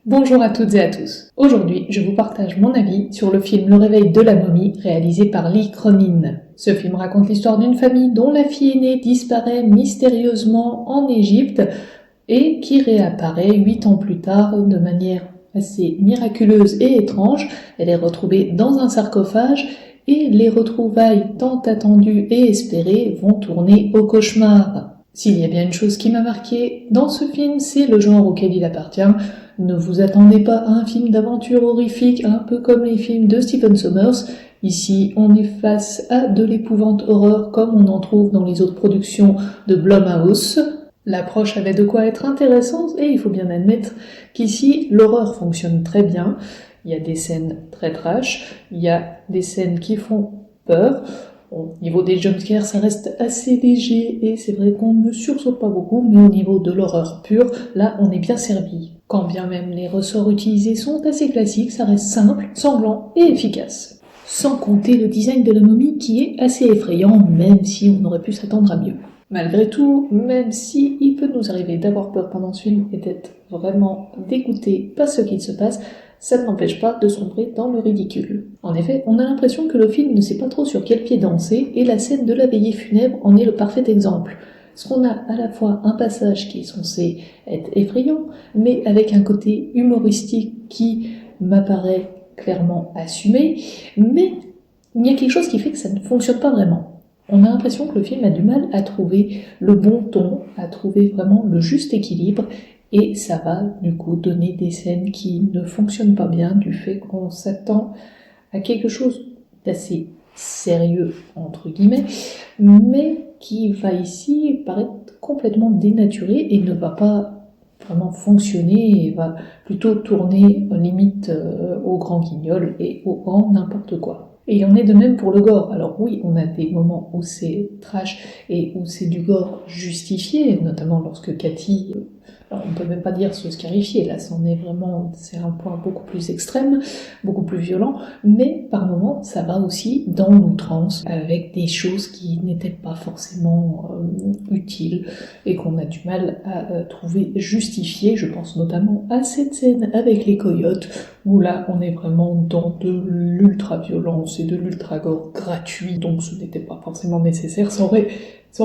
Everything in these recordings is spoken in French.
Bonjour à toutes et à tous. Aujourd'hui, je vous partage mon avis sur le film Le réveil de la momie réalisé par Lee Cronin. Ce film raconte l'histoire d'une famille dont la fille aînée disparaît mystérieusement en Égypte et qui réapparaît 8 ans plus tard de manière assez miraculeuse et étrange. Elle est retrouvée dans un sarcophage et les retrouvailles tant attendues et espérées vont tourner au cauchemar. S'il y a bien une chose qui m'a marqué dans ce film, c'est le genre auquel il appartient. Ne vous attendez pas à un film d'aventure horrifique, un peu comme les films de Stephen Sommers. Ici, on est face à de l'épouvante horreur comme on en trouve dans les autres productions de Blumhouse. L'approche avait de quoi être intéressante et il faut bien admettre qu'ici, l'horreur fonctionne très bien. Il y a des scènes très trash, il y a des scènes qui font peur. Au niveau des jumpscares, ça reste assez léger et c'est vrai qu'on ne sursaute pas beaucoup, mais au niveau de l'horreur pure, là, on est bien servi. Quand bien même les ressorts utilisés sont assez classiques, ça reste simple, sanglant et efficace. Sans compter le design de la momie qui est assez effrayant, même si on aurait pu s'attendre à mieux. Malgré tout, même si il peut nous arriver d'avoir peur pendant ce film et d'être vraiment dégoûté par ce qu'il se passe, ça ne n'empêche pas de sombrer dans le ridicule. En effet, on a l'impression que le film ne sait pas trop sur quel pied danser, et la scène de la veillée funèbre en est le parfait exemple. Parce qu'on a à la fois un passage qui est censé être effrayant, mais avec un côté humoristique qui m'apparaît clairement assumé, mais il y a quelque chose qui fait que ça ne fonctionne pas vraiment. On a l'impression que le film a du mal à trouver le bon ton, à trouver vraiment le juste équilibre, et ça va du coup donner des scènes qui ne fonctionnent pas bien du fait qu'on s'attend à quelque chose d'assez sérieux entre guillemets, mais qui va ici paraître complètement dénaturé et ne va pas vraiment fonctionner et va plutôt tourner limite au grand guignol et au grand n'importe quoi. Et il en est de même pour le gore. Alors oui, on a des moments où c'est trash et où c'est du gore justifié, notamment lorsque Cathy, alors on peut même pas dire se scarifier, là c'en est vraiment, c'est un point beaucoup plus extrême, beaucoup plus violent, mais par moments ça va aussi dans l'outrance, avec des choses qui n'étaient pas forcément utiles et qu'on a du mal à trouver justifiées. Je pense notamment à cette scène avec les coyotes, où là on est vraiment dans de l'ultra-violence et de l'ultra-gore gratuit, donc ce n'était pas forcément nécessaire. Ça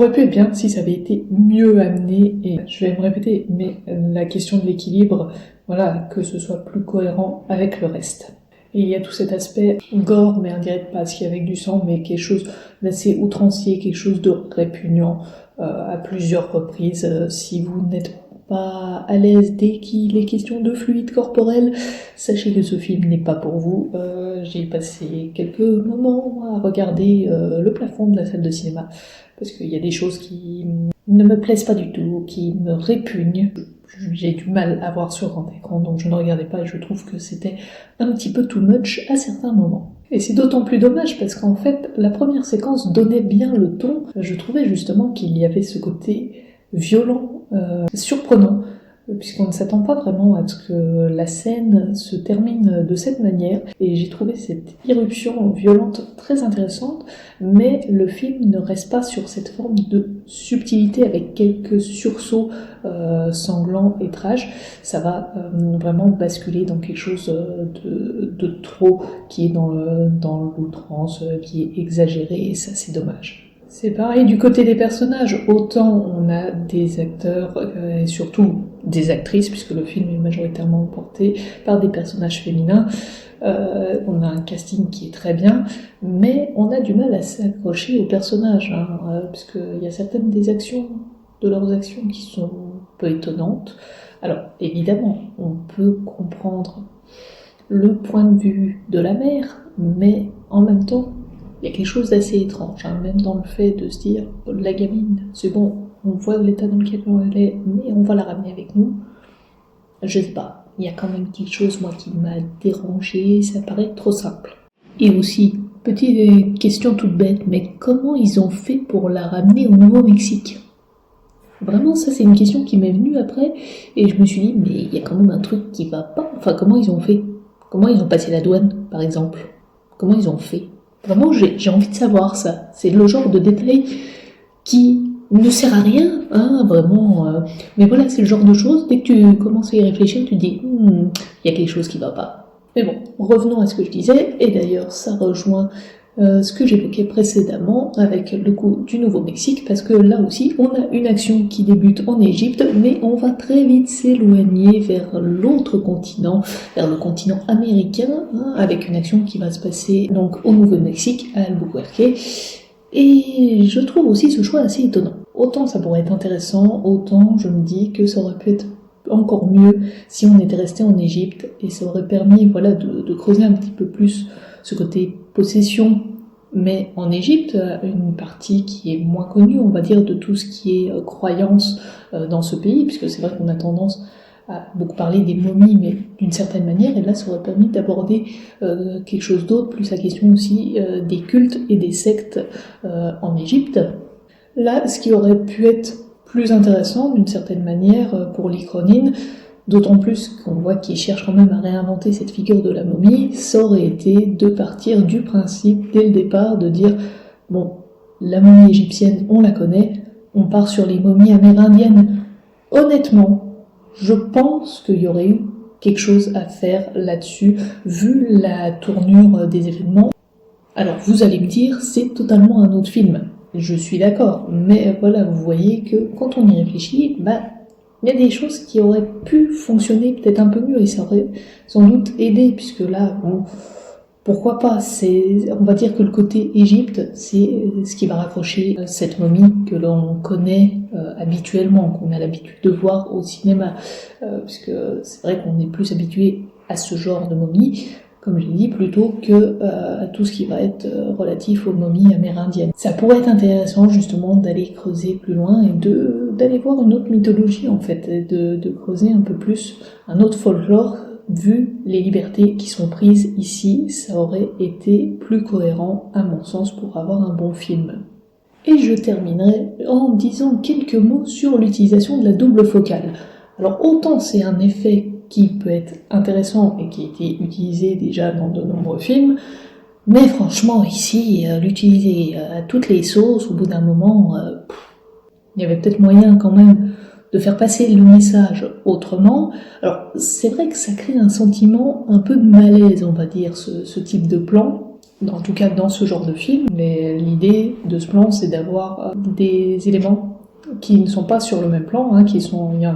aurait pu être bien si ça avait été mieux amené, et je vais me répéter, mais la question de l'équilibre, voilà, que ce soit plus cohérent avec le reste. Et il y a tout cet aspect gore, mais indirect, pas ce qui est avec du sang, mais quelque chose d'assez outrancier, quelque chose de répugnant à plusieurs reprises. Si vous n'êtes pas à l'aise dès qu'il est question de fluide corporel, sachez que ce film n'est pas pour vous. J'ai passé quelques moments à regarder le plafond de la salle de cinéma, parce qu'il y a des choses qui ne me plaisent pas du tout, qui me répugnent. J'ai du mal à voir sur grand écran, donc je ne regardais pas et je trouve que c'était un petit peu too much à certains moments. Et c'est d'autant plus dommage parce qu'en fait, la première séquence donnait bien le ton. Je trouvais justement qu'il y avait ce côté violent, surprenant, puisqu'on ne s'attend pas vraiment à ce que la scène se termine de cette manière, et j'ai trouvé cette irruption violente très intéressante, mais le film ne reste pas sur cette forme de subtilité avec quelques sursauts sanglants et trash. Ça va vraiment basculer dans quelque chose de trop, qui est dans l'outrance, qui est exagéré, et ça c'est dommage. C'est pareil du côté des personnages, autant on a des acteurs et surtout des actrices, puisque le film est majoritairement porté par des personnages féminins, on a un casting qui est très bien, mais on a du mal à s'accrocher aux personnages, puisqu'il y a certaines de leurs actions qui sont peu étonnantes. Alors évidemment, on peut comprendre le point de vue de la mère, mais en même temps, il y a quelque chose d'assez étrange, même dans le fait de se dire la gamine, c'est bon, on voit l'état dans lequel elle est, mais on va la ramener avec nous. Je sais pas, il y a quand même quelque chose, moi, qui m'a dérangé, ça paraît trop simple. Et aussi, petite question toute bête, mais comment ils ont fait pour la ramener au Nouveau-Mexique ? Vraiment, ça c'est une question qui m'est venue après, et je me suis dit, mais il y a quand même un truc qui va pas. Enfin, comment ils ont fait ? Comment ils ont passé la douane, par exemple ? Comment ils ont fait ? Vraiment, j'ai envie de savoir ça. C'est le genre de détail qui ne sert à rien, hein, vraiment. Mais voilà, c'est le genre de choses, dès que tu commences à y réfléchir, tu te dis, il y a quelque chose qui va pas. Mais bon, revenons à ce que je disais, et d'ailleurs, ça rejoint ce que j'évoquais précédemment avec le coup du Nouveau-Mexique, parce que là aussi, on a une action qui débute en Égypte, mais on va très vite s'éloigner vers l'autre continent, vers le continent américain, hein, avec une action qui va se passer donc au Nouveau-Mexique, à Albuquerque. Et je trouve aussi ce choix assez étonnant. Autant ça pourrait être intéressant, autant je me dis que ça aurait pu être encore mieux si on était resté en Égypte, et ça aurait permis voilà, de creuser un petit peu plus ce côté possession, mais en Égypte, une partie qui est moins connue, on va dire, de tout ce qui est croyance dans ce pays, puisque c'est vrai qu'on a tendance à beaucoup parler des momies, mais d'une certaine manière, et là ça aurait permis d'aborder quelque chose d'autre, plus la question aussi des cultes et des sectes en Égypte. Là, ce qui aurait pu être plus intéressant d'une certaine manière pour Lee Cronin, d'autant plus qu'on voit qu'il cherche quand même à réinventer cette figure de la momie, ça aurait été de partir du principe dès le départ de dire bon, la momie égyptienne, on la connaît, on part sur les momies amérindiennes. Honnêtement, je pense qu'il y aurait eu quelque chose à faire là-dessus, vu la tournure des événements. Alors, vous allez me dire, c'est totalement un autre film. Je suis d'accord, mais voilà, vous voyez que quand on y réfléchit, il y a des choses qui auraient pu fonctionner peut-être un peu mieux, et ça aurait sans doute aidé, puisque là, bon, pourquoi pas, on va dire que le côté Égypte, c'est ce qui va raccrocher cette momie que l'on connaît habituellement, qu'on a l'habitude de voir au cinéma, puisque c'est vrai qu'on est plus habitué à ce genre de momie, comme je l'ai dit, plutôt que à tout ce qui va être relatif aux momies amérindiennes. Ça pourrait être intéressant justement d'aller creuser plus loin et d'aller voir une autre mythologie en fait, et de creuser un peu plus un autre folklore. Vu les libertés qui sont prises ici, ça aurait été plus cohérent à mon sens pour avoir un bon film. Et je terminerai en disant quelques mots sur l'utilisation de la double focale. Alors autant c'est un effet qui peut être intéressant et qui a été utilisé déjà dans de nombreux films, mais franchement ici, l'utiliser à toutes les sauces, au bout d'un moment, il y avait peut-être moyen quand même de faire passer le message autrement. Alors c'est vrai que ça crée un sentiment un peu de malaise, on va dire, ce type de plan, en tout cas dans ce genre de film, mais l'idée de ce plan c'est d'avoir des éléments qui ne sont pas sur le même plan, hein, il y a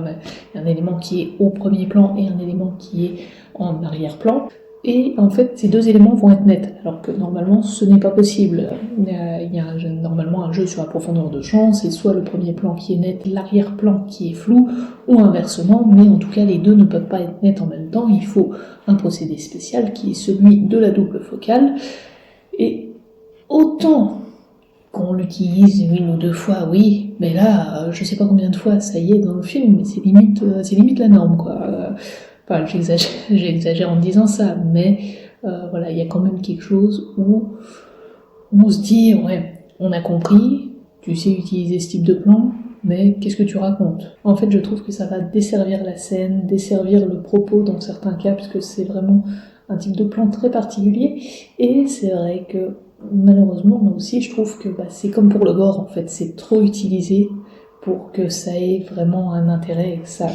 un élément qui est au premier plan et un élément qui est en arrière-plan, et en fait ces deux éléments vont être nets, alors que normalement ce n'est pas possible. Il y a normalement un jeu sur la profondeur de champ, c'est soit le premier plan qui est net, l'arrière-plan qui est flou, ou inversement, mais en tout cas les deux ne peuvent pas être nets en même temps, il faut un procédé spécial qui est celui de la double focale, et autant qu'on l'utilise une ou deux fois, oui, mais là, je sais pas combien de fois ça y est dans le film, mais c'est limite la norme, quoi. Enfin, j'exagère en disant ça, mais voilà, il y a quand même quelque chose où on se dit, ouais, on a compris, tu sais utiliser ce type de plan, mais qu'est-ce que tu racontes? En fait, je trouve que ça va desservir la scène, desservir le propos dans certains cas, parce que c'est vraiment un type de plan très particulier, et c'est vrai que malheureusement, moi aussi, je trouve que c'est comme pour le gore, en fait, c'est trop utilisé pour que ça ait vraiment un intérêt et que ça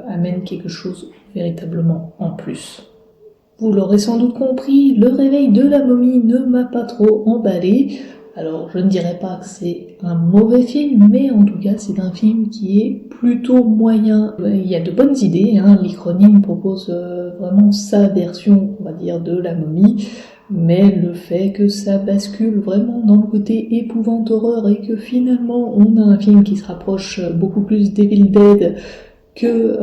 amène quelque chose véritablement en plus. Vous l'aurez sans doute compris, Le Réveil de la momie ne m'a pas trop emballé. Alors, je ne dirais pas que c'est un mauvais film, mais en tout cas, c'est un film qui est plutôt moyen. Il y a de bonnes idées, hein. Lee Cronin propose vraiment sa version, on va dire, de la momie, mais le fait que ça bascule vraiment dans le côté épouvante horreur et que finalement on a un film qui se rapproche beaucoup plus d'Evil Dead que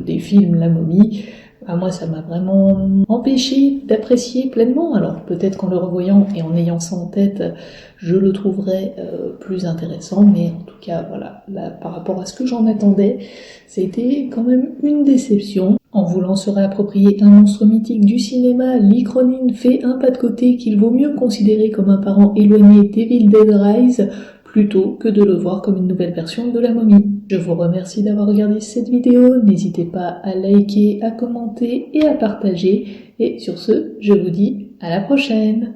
des films La Momie, moi ça m'a vraiment empêché d'apprécier pleinement. Alors peut-être qu'en le revoyant et en ayant ça en tête, je le trouverais plus intéressant, mais en tout cas voilà, là, par rapport à ce que j'en attendais, ça a été quand même une déception. En voulant se réapproprier un monstre mythique du cinéma, Lee Cronin fait un pas de côté qu'il vaut mieux considérer comme un parent éloigné d'Evil Dead Rise plutôt que de le voir comme une nouvelle version de La Momie. Je vous remercie d'avoir regardé cette vidéo, n'hésitez pas à liker, à commenter et à partager, et sur ce, je vous dis à la prochaine.